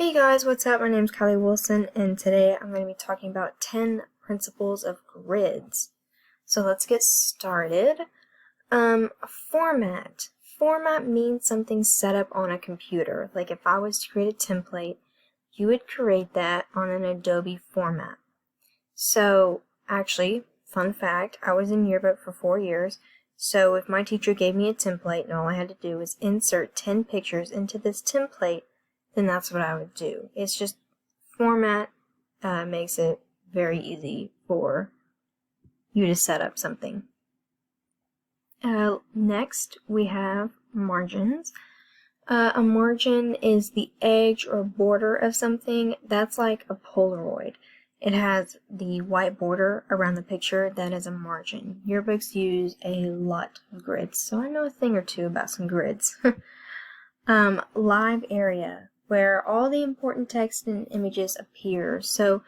Hey guys, what's up? My name's Kylie Wilson, and today I'm going to be talking about 10 principles of grids. So let's get started. Format. Format means something set up on a computer. Like if I was to create a template, you would create that on an Adobe format. So actually, fun fact, I was in yearbook for 4 years. So if my teacher gave me a template and all I had to do was insert 10 pictures into this template, then that's what I would do. It's just format makes it very easy for you to set up something. Next, we have margins. A margin is the edge or border of something. That's like a Polaroid. It has the white border around the picture. That is a margin. Yearbooks use a lot of grids, so I know a thing or two about some grids. Live area, where all the important text and images appear. So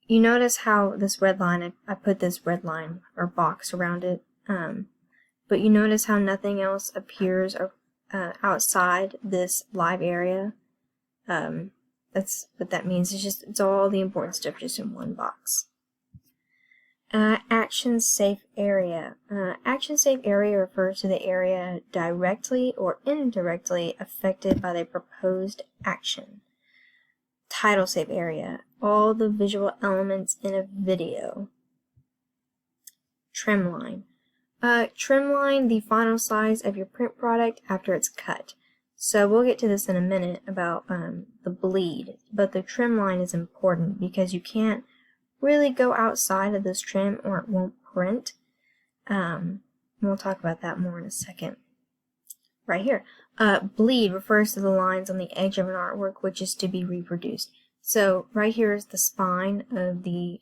you notice how this red line, I put this red line or box around it, but you notice how nothing else appears outside this live area. That's what that means. It's all the important stuff just in one box. Action safe area. Action safe area refers to the area directly or indirectly affected by the proposed action. Title safe area. All the visual elements in a video. Trim line. Trim line, the final size of your print product after it's cut. So we'll get to this in a minute about the bleed, but the trim line is important because you can't really go outside of this trim or it won't print. We'll talk about that more in a second. Right here. Bleed refers to the lines on the edge of an artwork which is to be reproduced. So right here is the spine of the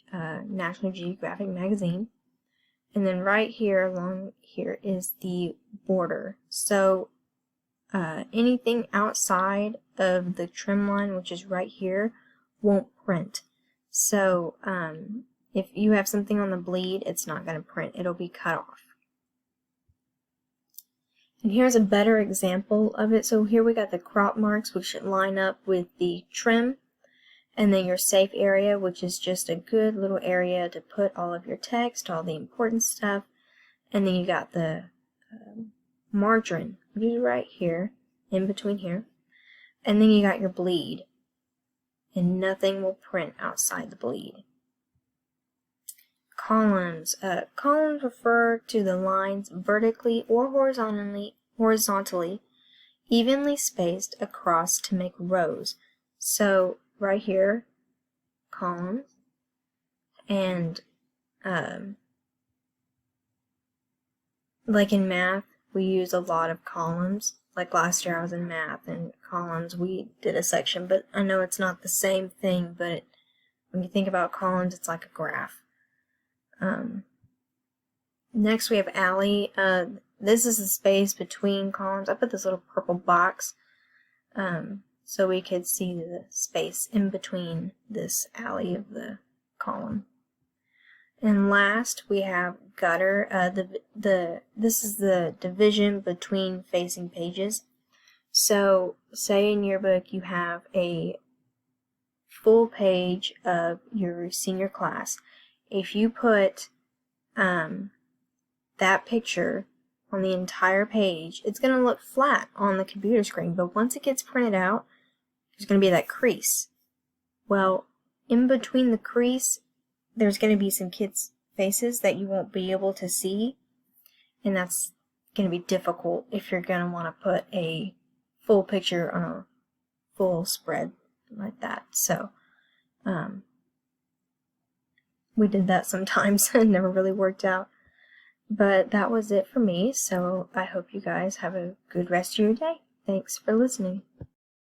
National Geographic magazine. And then right here along here is the border. So anything outside of the trim line, which is right here, won't print. So if you have something on the bleed, it's not going to print. It'll be cut off. And here's a better example of it. So here we got the crop marks, which should line up with the trim. And then your safe area, which is just a good little area to put all of your text, all the important stuff. And then you got the margin, which is right here, in between here. And then you got your bleed. And nothing will print outside the bleed. Columns. Columns refer to the lines vertically or horizontally, evenly spaced across to make rows. So right here, columns, and like in math, we use a lot of columns. Like last year I was in math and columns, we did a section, but I know it's not the same thing, but when you think about columns, it's like a graph. Next we have alley. This is the space between columns. I put this little purple box so we could see the space in between this alley of the column. And last we have gutter. This is the division between facing pages. So say in your book you have a full page of your senior class. If you put that picture on the entire page, it's going to look flat on the computer screen, but once it gets printed out, there's going to be that crease. Well, in between the crease, there's going to be some kids' faces that you won't be able to see, and that's going to be difficult if you're going to want to put a full picture on a full spread like that. So, we did that sometimes. It never really worked out. But that was it for me, so I hope you guys have a good rest of your day. Thanks for listening.